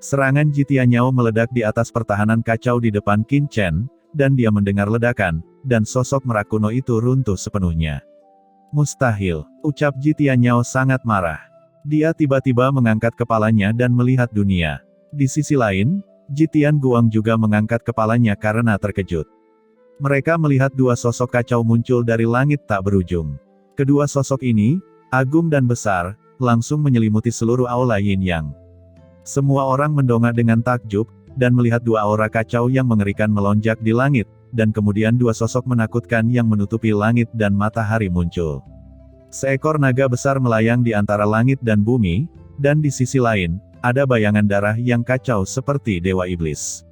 Serangan Jitianyao meledak di atas pertahanan kacau di depan Qin Chen, dan dia mendengar ledakan, dan sosok merak kuno itu runtuh sepenuhnya. Mustahil, ucap Jitianyao sangat marah. Dia tiba-tiba mengangkat kepalanya dan melihat dunia. Di sisi lain, Jitian Guang juga mengangkat kepalanya karena terkejut. Mereka melihat dua sosok kacau muncul dari langit tak berujung. Kedua sosok ini, agung dan besar, langsung menyelimuti seluruh aula Yin Yang. Semua orang mendongak dengan takjub, dan melihat dua aura kacau yang mengerikan melonjak di langit, dan kemudian dua sosok menakutkan yang menutupi langit dan matahari muncul. Seekor naga besar melayang di antara langit dan bumi, dan di sisi lain, ada bayangan darah yang kacau seperti Dewa Iblis.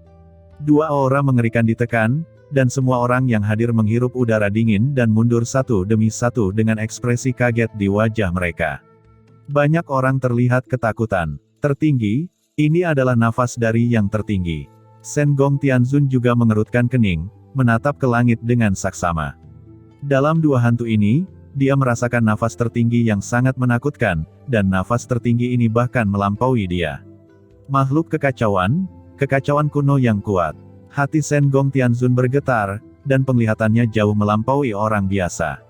Dua aura mengerikan ditekan, dan semua orang yang hadir menghirup udara dingin dan mundur satu demi satu dengan ekspresi kaget di wajah mereka. Banyak orang terlihat ketakutan. Tertinggi, ini adalah nafas dari yang tertinggi. Shen Gong Tianzun juga mengerutkan kening, menatap ke langit dengan saksama. Dalam dua hantu ini, dia merasakan nafas tertinggi yang sangat menakutkan, dan nafas tertinggi ini bahkan melampaui dia. Makhluk kekacauan kuno yang kuat. Hati Shen Gong Tianzun bergetar, dan penglihatannya jauh melampaui orang biasa.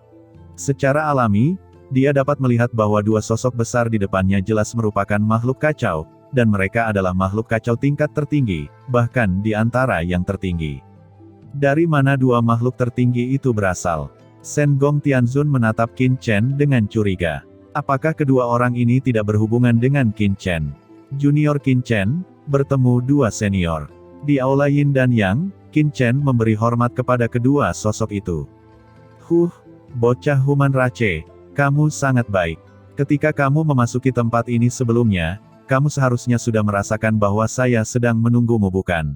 Secara alami, dia dapat melihat bahwa dua sosok besar di depannya jelas merupakan makhluk kacau, dan mereka adalah makhluk kacau tingkat tertinggi, bahkan di antara yang tertinggi. Dari mana dua makhluk tertinggi itu berasal? Shen Gong Tianzun menatap Qin Chen dengan curiga. Apakah kedua orang ini tidak berhubungan dengan Qin Chen? Junior Qin Chen, bertemu dua senior. Di aula Yin dan Yang, Qin Chen memberi hormat kepada kedua sosok itu. Bocah Human Rache. Kamu sangat baik. Ketika kamu memasuki tempat ini sebelumnya, kamu seharusnya sudah merasakan bahwa saya sedang menunggumu bukan?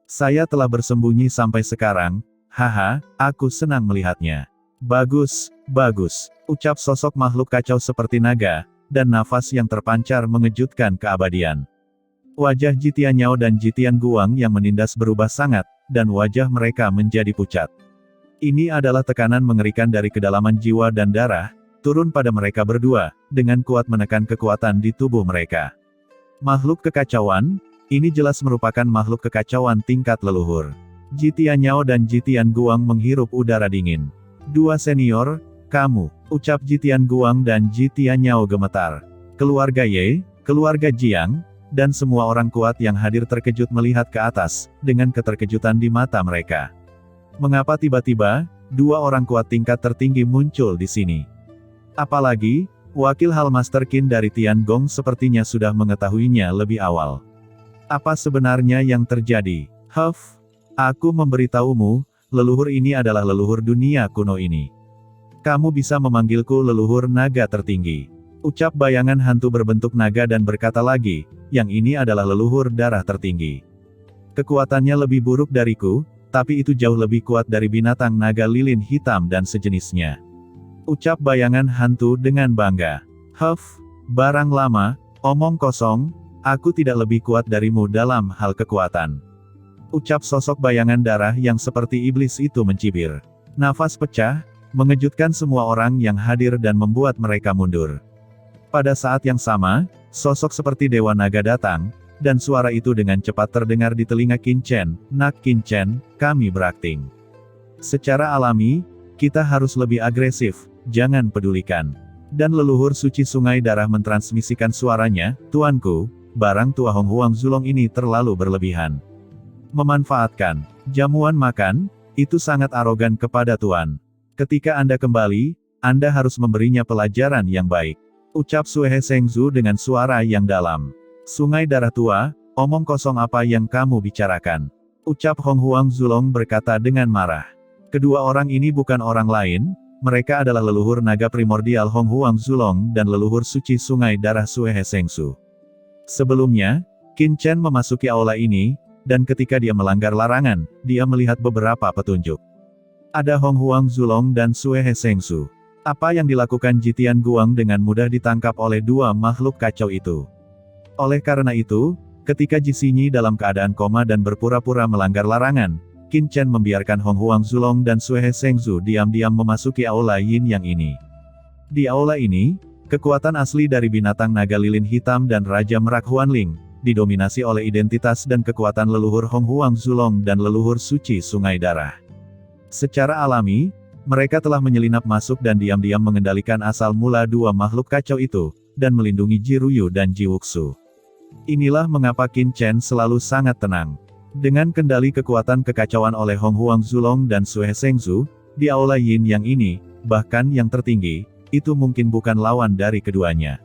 Saya telah bersembunyi sampai sekarang, haha, aku senang melihatnya. Bagus, ucap sosok makhluk kacau seperti naga, dan nafas yang terpancar mengejutkan keabadian. Wajah Jitianyao dan Jitian Guang yang menindas berubah sangat, dan wajah mereka menjadi pucat. Ini adalah tekanan mengerikan dari kedalaman jiwa dan darah, turun pada mereka berdua, dengan kuat menekan kekuatan di tubuh mereka. Makhluk kekacauan, ini jelas merupakan makhluk kekacauan tingkat leluhur. Jitianyao dan Jitian Guang menghirup udara dingin. Dua senior, kamu, ucap Jitian Guang dan Jitianyao gemetar. Keluarga Ye, keluarga Jiang, dan semua orang kuat yang hadir terkejut melihat ke atas, dengan keterkejutan di mata mereka. Mengapa tiba-tiba, dua orang kuat tingkat tertinggi muncul di sini? Apalagi, wakil Hallmaster Qin dari Tiangong sepertinya sudah mengetahuinya lebih awal. Apa sebenarnya yang terjadi? Aku memberitahumu, leluhur ini adalah leluhur dunia kuno ini. Kamu bisa memanggilku leluhur naga tertinggi. Ucap bayangan hantu berbentuk naga dan berkata lagi, yang ini adalah leluhur darah tertinggi. Kekuatannya lebih buruk dariku, tapi itu jauh lebih kuat dari binatang naga lilin hitam dan sejenisnya. Ucap bayangan hantu dengan bangga. Barang lama, omong kosong, aku tidak lebih kuat darimu dalam hal kekuatan. Ucap sosok bayangan darah yang seperti iblis itu mencibir. Nafas pecah, mengejutkan semua orang yang hadir dan membuat mereka mundur. Pada saat yang sama, sosok seperti Dewa Naga datang, dan suara itu dengan cepat terdengar di telinga Qin Chen. Nak Qin Chen, kami berakting. Secara alami, kita harus lebih agresif. Jangan pedulikan. Dan leluhur suci sungai darah mentransmisikan suaranya, tuanku, barang tua Hong Huang Zulong ini terlalu berlebihan. Memanfaatkan jamuan makan, itu sangat arogan kepada tuan. Ketika Anda kembali, Anda harus memberinya pelajaran yang baik. Ucap Sue Sengzu dengan suara yang dalam. Sungai darah tua, omong kosong apa yang kamu bicarakan? Ucap Hong Huang Zulong berkata dengan marah. Kedua orang ini bukan orang lain, mereka adalah leluhur naga primordial Hong Huang Zulong dan leluhur suci sungai darah Sue Sengzu. Sebelumnya, Qin Chen memasuki aula ini, dan ketika dia melanggar larangan, dia melihat beberapa petunjuk. Ada Hong Huang Zulong dan Sue Sengzu. Apa yang dilakukan Jitian Guang dengan mudah ditangkap oleh dua makhluk kacau itu. Oleh karena itu, ketika Jisinyi dalam keadaan koma dan berpura-pura melanggar larangan, Qin Chen membiarkan Hong Huang Zulong dan Sue Sengzu diam-diam memasuki aula Yin Yang ini. Di aula ini, kekuatan asli dari binatang naga lilin hitam dan Raja Merak Huanling, didominasi oleh identitas dan kekuatan leluhur Hong Huang Zulong dan leluhur suci Sungai Darah. Secara alami, mereka telah menyelinap masuk dan diam-diam mengendalikan asal mula dua makhluk kacau itu, dan melindungi Ji Ruyu dan Ji Wuxu. Inilah mengapa Qin Chen selalu sangat tenang. Dengan kendali kekuatan kekacauan oleh Hong Huang Zulong dan Sue Shengzu, di Aula Yin Yang ini, bahkan yang tertinggi, itu mungkin bukan lawan dari keduanya.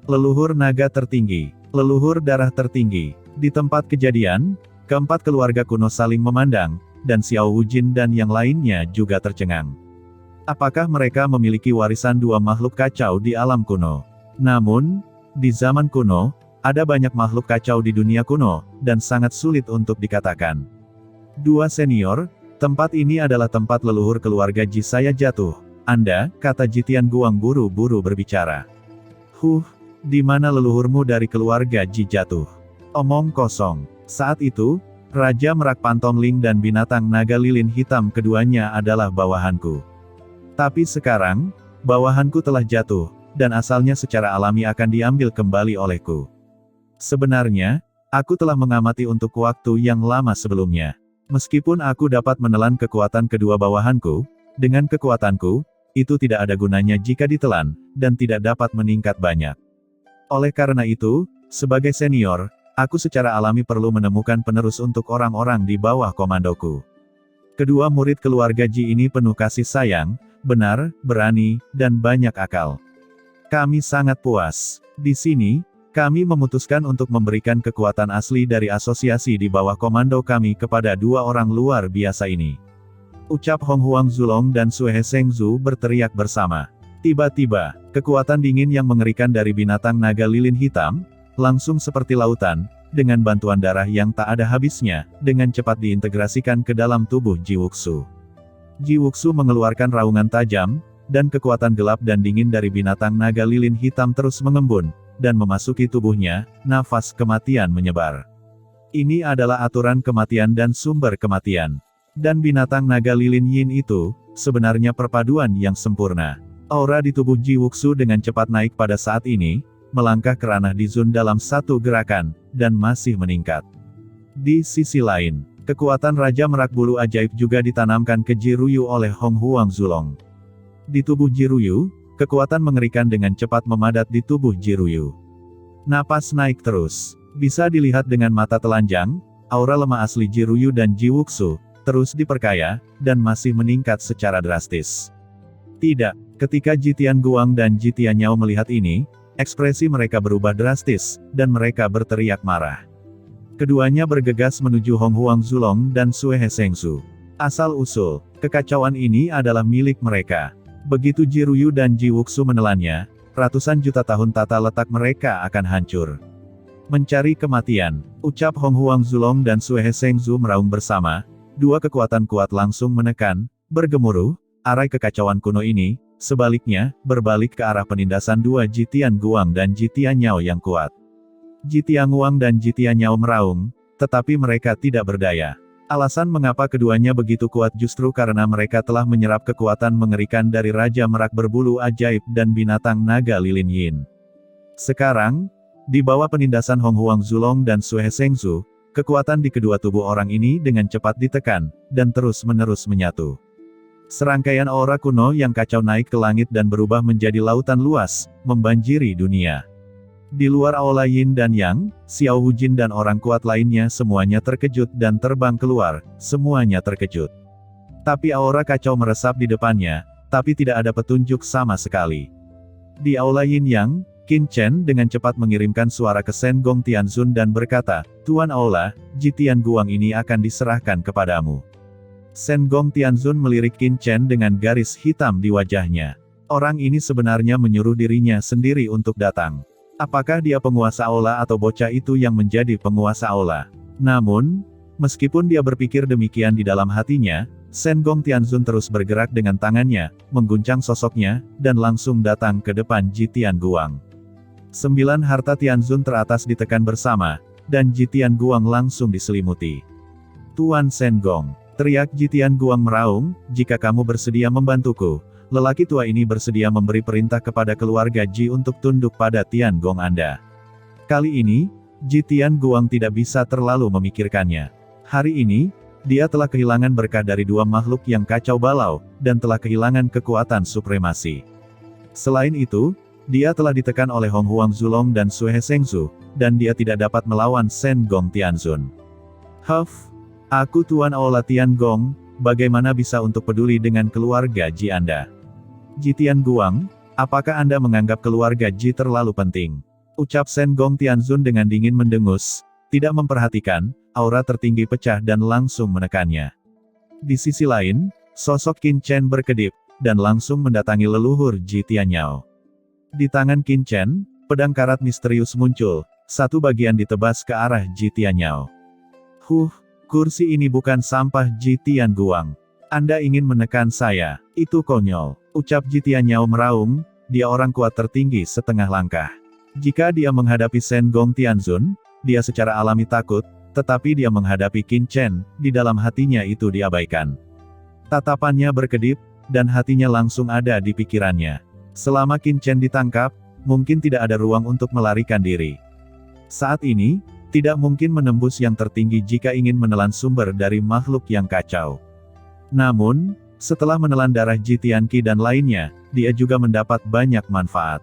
Leluhur naga tertinggi, leluhur darah tertinggi. Di tempat kejadian, keempat keluarga kuno saling memandang, dan Xiao Wujin dan yang lainnya juga tercengang. Apakah mereka memiliki warisan dua makhluk kacau di alam kuno? Namun, di zaman kuno, ada banyak makhluk kacau di dunia kuno, dan sangat sulit untuk dikatakan. Dua senior, tempat ini adalah tempat leluhur keluarga Ji saya jatuh. Anda, kata Jitian Guang buru-buru berbicara. Di mana leluhurmu dari keluarga Ji jatuh? Omong kosong. Saat itu, Raja Merak Pantongling dan binatang naga lilin hitam keduanya adalah bawahanku. Tapi sekarang, bawahanku telah jatuh, dan asalnya secara alami akan diambil kembali olehku. Sebenarnya, aku telah mengamati untuk waktu yang lama sebelumnya. Meskipun aku dapat menelan kekuatan kedua bawahanku, dengan kekuatanku, itu tidak ada gunanya jika ditelan, dan tidak dapat meningkat banyak. Oleh karena itu, sebagai senior, aku secara alami perlu menemukan penerus untuk orang-orang di bawah komandoku. Kedua murid keluarga Ji ini penuh kasih sayang, benar, berani, dan banyak akal. Kami sangat puas. Di sini, kami memutuskan untuk memberikan kekuatan asli dari asosiasi di bawah komando kami kepada dua orang luar biasa ini. Ucap Hong Huang Zulong dan Sue Shengzu berteriak bersama. Tiba-tiba, kekuatan dingin yang mengerikan dari binatang naga lilin hitam, langsung seperti lautan, dengan bantuan darah yang tak ada habisnya, dengan cepat diintegrasikan ke dalam tubuh Ji Wuxu. Ji Wuxu mengeluarkan raungan tajam, dan kekuatan gelap dan dingin dari binatang naga lilin hitam terus mengembun, dan memasuki tubuhnya, nafas kematian menyebar. Ini adalah aturan kematian dan sumber kematian. Dan binatang naga lilin yin itu, sebenarnya perpaduan yang sempurna. Aura di tubuh Ji Wuxu dengan cepat naik pada saat ini, melangkah ke ranah di Zun dalam satu gerakan, dan masih meningkat. Di sisi lain, kekuatan Raja Merak Bulu Ajaib juga ditanamkan ke Ji Ruyu oleh Hong Huang Zulong. Di tubuh Ji Ruyu, kekuatan mengerikan dengan cepat memadat di tubuh Ji Ruyu. Napas naik terus. Bisa dilihat dengan mata telanjang, aura lemah asli Ji Ruyu dan Ji Wuxu, terus diperkaya, dan masih meningkat secara drastis. Tidak, ketika Jitian Guang dan Jitian Nyao melihat ini, ekspresi mereka berubah drastis, dan mereka berteriak marah. Keduanya bergegas menuju Hong Huang Zulong dan Sue Shengzu. Asal-usul, kekacauan ini adalah milik mereka. Begitu Ji Ruyu dan Ji Wuxu menelannya, ratusan juta tahun tata letak mereka akan hancur. Mencari kematian, ucap Hong Huang Zulong dan Sue Shengzu meraung bersama, dua kekuatan kuat langsung menekan, bergemuruh, arai kekacauan kuno ini, sebaliknya, berbalik ke arah penindasan dua Jitian Guang dan Jitian Nyao yang kuat. Jitian Guang dan Jitian Nyao meraung, tetapi mereka tidak berdaya. Alasan mengapa keduanya begitu kuat justru karena mereka telah menyerap kekuatan mengerikan dari Raja Merak Berbulu Ajaib dan binatang naga lilin yin. Sekarang, di bawah penindasan Hong Huang Zulong dan Sue Shengzu, kekuatan di kedua tubuh orang ini dengan cepat ditekan, dan terus-menerus menyatu. Serangkaian aura kuno yang kacau naik ke langit dan berubah menjadi lautan luas, membanjiri dunia. Di luar Aula Yin dan Yang, Xiao Wujin dan orang kuat lainnya semuanya terkejut dan terbang keluar, semuanya terkejut. Tapi aura kacau meresap di depannya, tapi tidak ada petunjuk sama sekali. Di Aula Yin Yang, Qin Chen dengan cepat mengirimkan suara ke Shen Gong Tianzun dan berkata, Tuan Aula, Jitian Guang ini akan diserahkan kepadamu. Shen Gong Tianzun melirik Qin Chen dengan garis hitam di wajahnya. Orang ini sebenarnya menyuruh dirinya sendiri untuk datang. Apakah dia penguasa aula atau bocah itu yang menjadi penguasa aula? Namun, meskipun dia berpikir demikian di dalam hatinya, Shen Gong Tianzun terus bergerak dengan tangannya, mengguncang sosoknya, dan langsung datang ke depan Jitian Guang. 9 harta Tianzun teratas ditekan bersama, dan Jitian Guang langsung diselimuti. Tuan Shen Gong, teriak Jitian Guang meraung, jika kamu bersedia membantuku, lelaki tua ini bersedia memberi perintah kepada keluarga Ji untuk tunduk pada Tian Gong Anda. Kali ini, Jitian Guang tidak bisa terlalu memikirkannya. Hari ini, dia telah kehilangan berkah dari dua makhluk yang kacau balau, dan telah kehilangan kekuatan supremasi. Selain itu, dia telah ditekan oleh Hong Huang Zulong dan Sui He Shengzu, dan dia tidak dapat melawan Shen Gong Tianzun. Huff, aku Tuan Aula Tian Gong, bagaimana bisa untuk peduli dengan keluarga Ji Anda? Jitian Guang, apakah Anda menganggap keluarga Ji terlalu penting? Ucap Shen Gong Tianzun dengan dingin mendengus, tidak memperhatikan, aura tertinggi pecah dan langsung menekannya. Di sisi lain, sosok Qin Chen berkedip, dan langsung mendatangi leluhur Ji Tianyao. Di tangan Qin Chen, pedang karat misterius muncul, satu bagian ditebas ke arah Ji Tianyao. Kursi ini bukan sampah Ji Tian Guang. Anda ingin menekan saya, itu konyol. Ucap Ji Tianyao meraung, dia orang kuat tertinggi setengah langkah. Jika dia menghadapi Shen Gong Tianzun, dia secara alami takut, tetapi dia menghadapi Qin Chen, di dalam hatinya itu diabaikan. Tatapannya berkedip, dan hatinya langsung ada di pikirannya. Selama Qin Chen ditangkap, mungkin tidak ada ruang untuk melarikan diri. Saat ini, tidak mungkin menembus yang tertinggi jika ingin menelan sumber dari makhluk yang kacau. Namun, setelah menelan darah Ji Tianqi dan lainnya, dia juga mendapat banyak manfaat.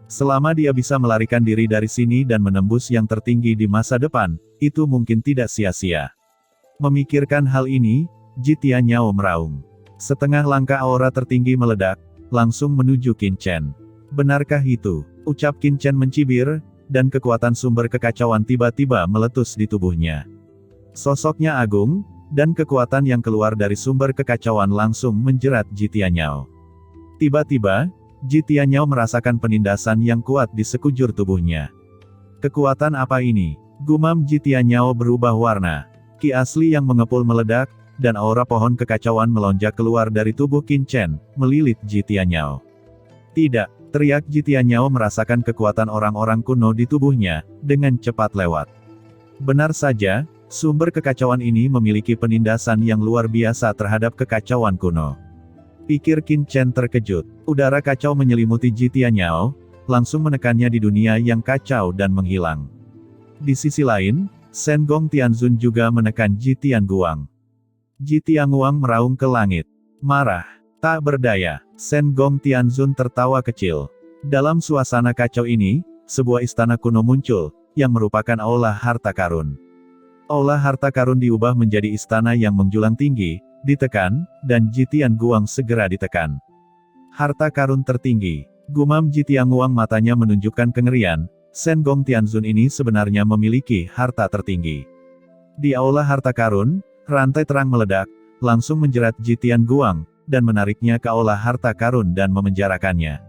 Selama dia bisa melarikan diri dari sini dan menembus yang tertinggi di masa depan, itu mungkin tidak sia-sia. Memikirkan hal ini, Ji Tianyao meraung. Setengah langkah aura tertinggi meledak, langsung menuju Qin Chen. Benarkah itu? Ucap Qin Chen mencibir, dan kekuatan sumber kekacauan tiba-tiba meletus di tubuhnya. Sosoknya agung, dan kekuatan yang keluar dari sumber kekacauan langsung menjerat Ji Tianyao. Tiba-tiba, Ji Tianyao merasakan penindasan yang kuat di sekujur tubuhnya. Kekuatan apa ini? Gumam Ji Tianyao berubah warna. Ki asli yang mengepul meledak, dan aura pohon kekacauan melonjak keluar dari tubuh Qin Chen, melilit Ji Tianyao. Tidak, teriak Ji Tianyao merasakan kekuatan orang-orang kuno di tubuhnya, dengan cepat lewat. Benar saja, sumber kekacauan ini memiliki penindasan yang luar biasa terhadap kekacauan kuno. Pikir Qin Chen terkejut. Udara kacau menyelimuti Ji Tianyao, langsung menekannya di dunia yang kacau dan menghilang. Di sisi lain, Shen Gong Tianzun juga menekan Ji Tian Guang. Ji Tian Guang meraung ke langit. Marah. Tak berdaya. Shen Gong Tianzun tertawa kecil. Dalam suasana kacau ini, sebuah istana kuno muncul, yang merupakan aula harta karun. Aula harta karun diubah menjadi istana yang menjulang tinggi, ditekan, dan Ji Tian Guang segera ditekan. Harta karun tertinggi. Gumam Ji Tian Guang matanya menunjukkan kengerian, Shen Gong Tianzun ini sebenarnya memiliki harta tertinggi. Di aula harta karun, rantai terang meledak, langsung menjerat Ji Tian Guang, dan menariknya ke aula harta karun dan memenjarakannya.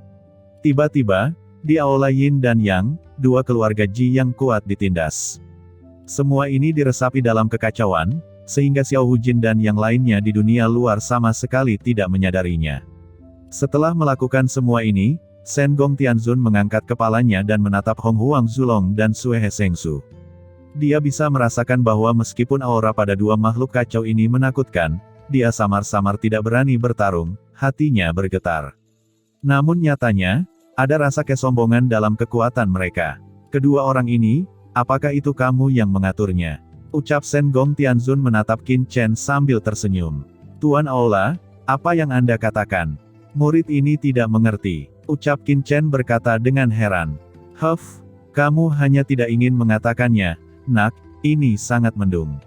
Tiba-tiba, di aula Yin dan Yang, dua keluarga Ji yang kuat ditindas. Semua ini diresapi dalam kekacauan, sehingga Xiao Hujin dan yang lainnya di dunia luar sama sekali tidak menyadarinya. Setelah melakukan semua ini, Shen Gong Tianzun mengangkat kepalanya dan menatap Hong Huang Zulong dan Sui He Shengzu. Dia bisa merasakan bahwa meskipun aura pada dua makhluk kacau ini menakutkan, dia samar-samar tidak berani bertarung, hatinya bergetar. Namun nyatanya, ada rasa kesombongan dalam kekuatan mereka. Kedua orang ini, apakah itu kamu yang mengaturnya? Ucap Shen Gong Tianzun menatap Qin Chen sambil tersenyum. Tuan Aula, apa yang Anda katakan? Murid ini tidak mengerti. Ucap Qin Chen berkata dengan heran. Huff, kamu hanya tidak ingin mengatakannya, nak, ini sangat mendung.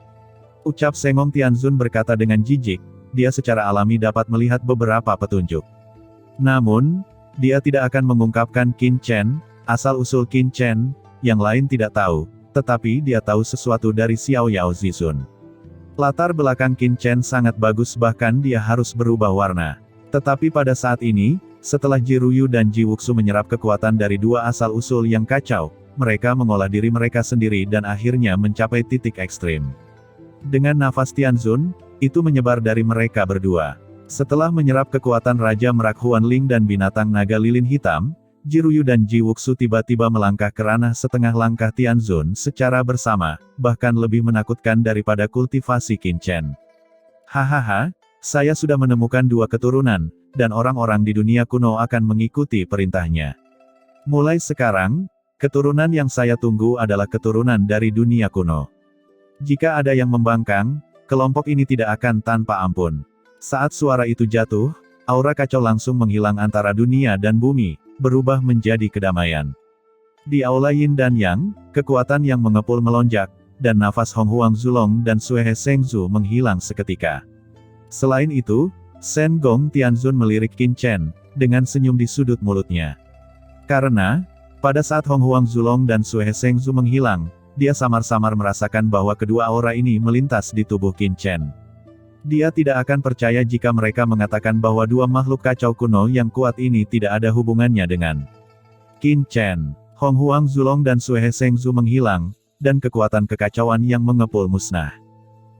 Ucap Shen Gong Tianzun berkata dengan jijik, dia secara alami dapat melihat beberapa petunjuk. Namun, dia tidak akan mengungkapkan Qin Chen, asal-usul Qin Chen, yang lain tidak tahu. Tetapi dia tahu sesuatu dari Xiao Yao Zizun. Latar belakang Qin Chen sangat bagus bahkan dia harus berubah warna. Tetapi pada saat ini, setelah Ji Ruyu dan Ji Wuxu menyerap kekuatan dari dua asal-usul yang kacau, mereka mengolah diri mereka sendiri dan akhirnya mencapai titik ekstrim. Dengan nafas Tianzun, itu menyebar dari mereka berdua. Setelah menyerap kekuatan Raja Merak Huanling dan binatang naga lilin hitam, Ji Ruyu dan Ji Wuxu tiba-tiba melangkah ke ranah setengah langkah Tianzun secara bersama, bahkan lebih menakutkan daripada kultivasi Qin Chen. Hahaha, saya sudah menemukan dua keturunan, dan orang-orang di dunia kuno akan mengikuti perintahnya. Mulai sekarang, Keturunan yang saya tunggu adalah keturunan dari dunia kuno. Jika ada yang membangkang, kelompok ini tidak akan tanpa ampun. Saat suara itu jatuh, aura kacau langsung menghilang antara dunia dan bumi, berubah menjadi kedamaian. Di aula Yin dan Yang, kekuatan yang mengepul melonjak, dan nafas Hong Huang Zulong dan Sui He Shengzu menghilang seketika. Selain itu, Shen Gong Tianzun melirik Qin Chen, dengan senyum di sudut mulutnya. Karena, pada saat Hong Huang Zulong dan Sui He Shengzu menghilang, dia samar-samar merasakan bahwa kedua aura ini melintas di tubuh Qin Chen. Dia tidak akan percaya jika mereka mengatakan bahwa dua makhluk kacau kuno yang kuat ini tidak ada hubungannya dengan Qin Chen. Hong Huang Zulong dan Sui He Shengzu menghilang, dan kekuatan kekacauan yang mengepul musnah.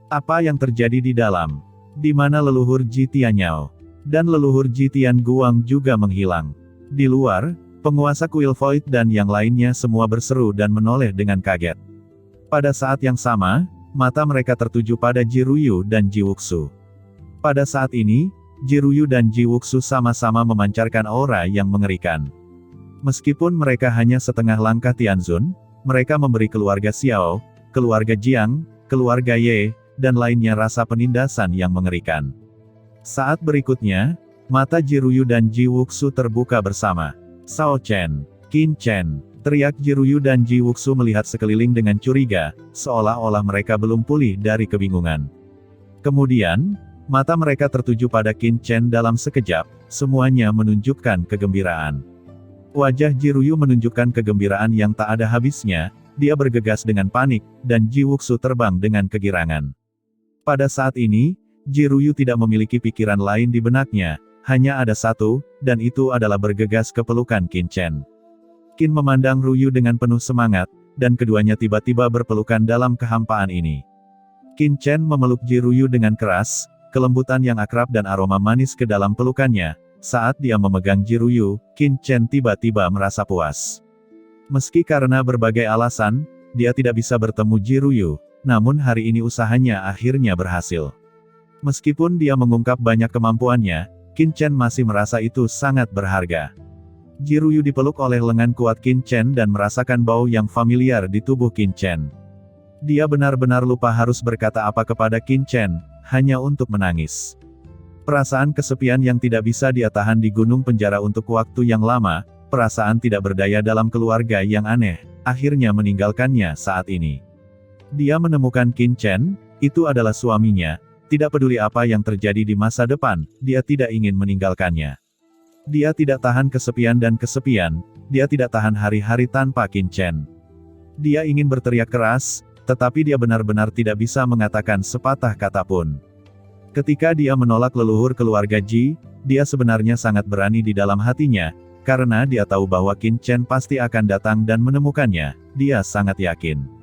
Apa yang terjadi di dalam? Di mana leluhur Ji Tianyao dan leluhur Ji Tian Guang juga menghilang. Di luar, penguasa kuil Void dan yang lainnya semua berseru dan menoleh dengan kaget. Pada saat yang sama, mata mereka tertuju pada Ji Ruyu dan Ji Wuxu. Pada saat ini, Ji Ruyu dan Ji Wuxu sama-sama memancarkan aura yang mengerikan. Meskipun mereka hanya setengah langkah Tianzun, mereka memberi keluarga Xiao, keluarga Jiang, keluarga Ye, dan lainnya rasa penindasan yang mengerikan. Saat berikutnya, mata Ji Ruyu dan Ji Wuxu terbuka bersama. Sao Chen, Qin Chen, teriak Ji Ruyu dan Ji Wuxu melihat sekeliling dengan curiga, seolah-olah mereka belum pulih dari kebingungan. Kemudian, mata mereka tertuju pada Qin Chen dalam sekejap, semuanya menunjukkan kegembiraan. Wajah Ji Ruyu menunjukkan kegembiraan yang tak ada habisnya, dia bergegas dengan panik, dan Ji Wuxu terbang dengan kegirangan. Pada saat ini, Ji Ruyu tidak memiliki pikiran lain di benaknya, hanya ada satu, dan itu adalah bergegas ke pelukan Qin Chen. Qin memandang Ruyu dengan penuh semangat, dan keduanya tiba-tiba berpelukan dalam kehampaan ini. Qin Chen memeluk Ji Ruyu dengan keras, kelembutan yang akrab dan aroma manis ke dalam pelukannya. Saat dia memegang Ji Ruyu, Qin Chen tiba-tiba merasa puas. Meski karena berbagai alasan, dia tidak bisa bertemu Ji Ruyu, namun hari ini usahanya akhirnya berhasil. Meskipun dia mengungkap banyak kemampuannya, Qin Chen masih merasa itu sangat berharga. Ji Ruyu dipeluk oleh lengan kuat Qin Chen dan merasakan bau yang familiar di tubuh Qin Chen. Dia benar-benar lupa harus berkata apa kepada Qin Chen, hanya untuk menangis. Perasaan kesepian yang tidak bisa dia tahan di gunung penjara untuk waktu yang lama, perasaan tidak berdaya dalam keluarga yang aneh, akhirnya meninggalkannya saat ini. Dia menemukan Qin Chen, itu adalah suaminya. Tidak peduli apa yang terjadi di masa depan, dia tidak ingin meninggalkannya. Dia tidak tahan kesepian dan kesepian, dia tidak tahan hari-hari tanpa Qin Chen. Dia ingin berteriak keras, tetapi dia benar-benar tidak bisa mengatakan sepatah kata pun. Ketika dia menolak leluhur keluarga Ji, dia sebenarnya sangat berani di dalam hatinya, karena dia tahu bahwa Qin Chen pasti akan datang dan menemukannya, dia sangat yakin.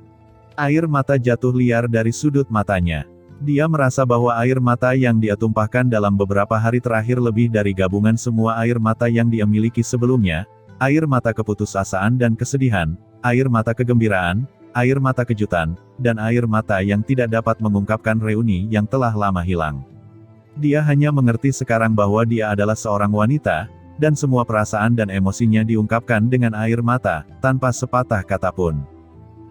Air mata jatuh liar dari sudut matanya. Dia merasa bahwa air mata yang dia tumpahkan dalam beberapa hari terakhir lebih dari gabungan semua air mata yang dia miliki sebelumnya, air mata keputusasaan dan kesedihan, air mata kegembiraan, air mata kejutan, dan air mata yang tidak dapat mengungkapkan reuni yang telah lama hilang. Dia hanya mengerti sekarang bahwa dia adalah seorang wanita, dan semua perasaan dan emosinya diungkapkan dengan air mata, tanpa sepatah kata pun.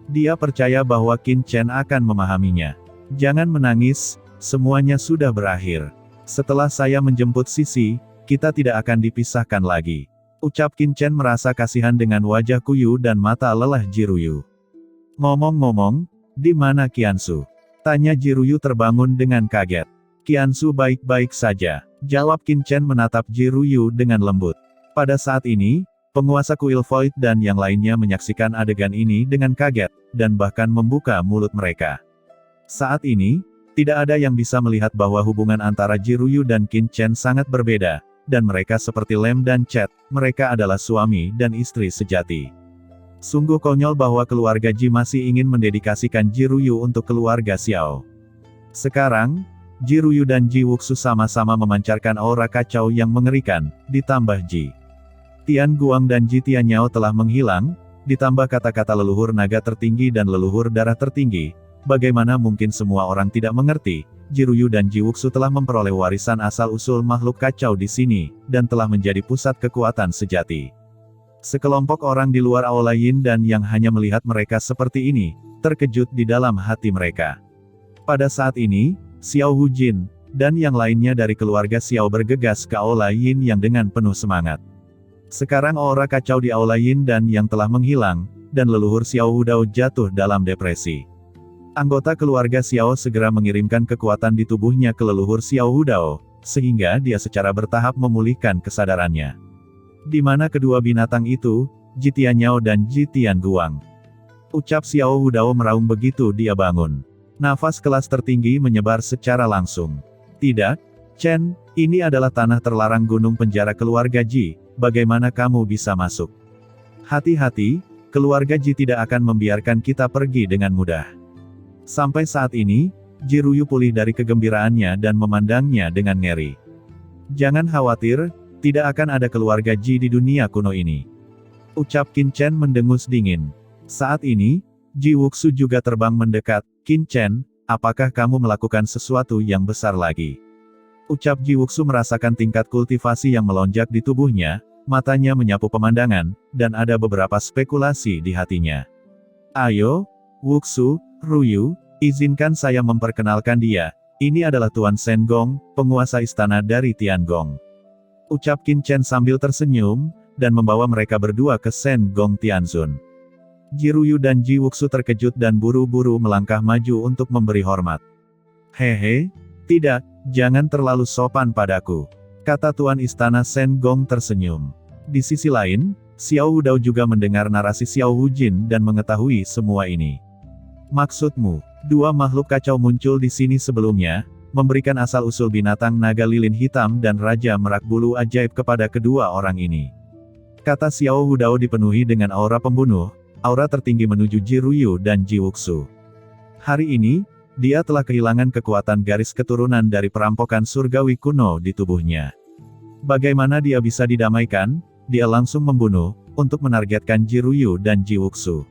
Dia percaya bahwa Qin Chen akan memahaminya. Jangan menangis, semuanya sudah berakhir. Setelah saya menjemput Sisi, kita tidak akan dipisahkan lagi. Ucap Qin Chen merasa kasihan dengan wajah kuyu dan mata lelah Ji Ruyu. Ngomong-ngomong, di mana Qiansu? Tanya Ji Ruyu terbangun dengan kaget. Qiansu baik-baik saja, jawab Qin Chen menatap Ji Ruyu dengan lembut. Pada saat ini, penguasa kuil Void dan yang lainnya menyaksikan adegan ini dengan kaget, dan bahkan membuka mulut mereka. Saat ini, tidak ada yang bisa melihat bahwa hubungan antara Ji Ruyu dan Qin Chen sangat berbeda, dan mereka seperti lem dan cat, mereka adalah suami dan istri sejati. Sungguh konyol bahwa keluarga Ji masih ingin mendedikasikan Ji Ruyu untuk keluarga Xiao. Sekarang, Ji Ruyu dan Ji Wuxu sama-sama memancarkan aura kacau yang mengerikan, ditambah Ji Tian Guang dan Ji Tianyao telah menghilang, ditambah kata-kata leluhur naga tertinggi dan leluhur darah tertinggi. Bagaimana mungkin semua orang tidak mengerti, Ji Ruyu dan Ji Wuxu telah memperoleh warisan asal-usul makhluk kacau di sini, dan telah menjadi pusat kekuatan sejati. Sekelompok orang di luar Aula Yin dan yang hanya melihat mereka seperti ini, terkejut di dalam hati mereka. Pada saat ini, Xiao Hujin, dan yang lainnya dari keluarga Xiao bergegas ke Aula Yin yang dengan penuh semangat. Sekarang aura kacau di Aula Yin dan yang telah menghilang, dan leluhur Xiao Hudao jatuh dalam depresi. Anggota keluarga Xiao segera mengirimkan kekuatan di tubuhnya ke leluhur Xiao Hudao, sehingga dia secara bertahap memulihkan kesadarannya. Di mana kedua binatang itu, Ji Tianyao dan Ji Tianguang. Ucap Xiao Hudao meraung begitu dia bangun. Nafas kelas tertinggi menyebar secara langsung. Tidak, Chen, ini adalah tanah terlarang gunung penjara keluarga Ji, bagaimana kamu bisa masuk? Hati-hati, keluarga Ji tidak akan membiarkan kita pergi dengan mudah. Sampai saat ini, Ji Ruyu pulih dari kegembiraannya dan memandangnya dengan ngeri. Jangan khawatir, tidak akan ada keluarga Ji di dunia kuno ini. Ucap Qin Chen mendengus dingin. Saat ini, Ji Wuxu juga terbang mendekat. Qin Chen, apakah kamu melakukan sesuatu yang besar lagi? Ucap Ji Wuxu merasakan tingkat kultivasi yang melonjak di tubuhnya, matanya menyapu pemandangan, dan ada beberapa spekulasi di hatinya. Ayo, Wuxu, Ruyu, izinkan saya memperkenalkan dia, ini adalah Tuan Shen Gong, penguasa istana dari Tiangong. Ucap Qin Chen sambil tersenyum, dan membawa mereka berdua ke Shen Gong Tianzun. Ji Ruyu dan Ji Wuxu terkejut dan buru-buru melangkah maju untuk memberi hormat. Hehe, tidak, jangan terlalu sopan padaku, kata Tuan Istana Shen Gong tersenyum. Di sisi lain, Xiao Hudao juga mendengar narasi Xiao Hujin dan mengetahui semua ini. Maksudmu, dua makhluk kacau muncul di sini sebelumnya, memberikan asal-usul binatang naga lilin hitam dan Raja Merak Bulu ajaib kepada kedua orang ini. Kata Xiao Hudao dipenuhi dengan aura pembunuh, aura tertinggi menuju Ji Ruyu dan Ji Wuxu. Hari ini, dia telah kehilangan kekuatan garis keturunan dari perampokan surgawi kuno di tubuhnya. Bagaimana dia bisa didamaikan? Dia langsung membunuh, untuk menargetkan Ji Ruyu dan Ji Wuxu.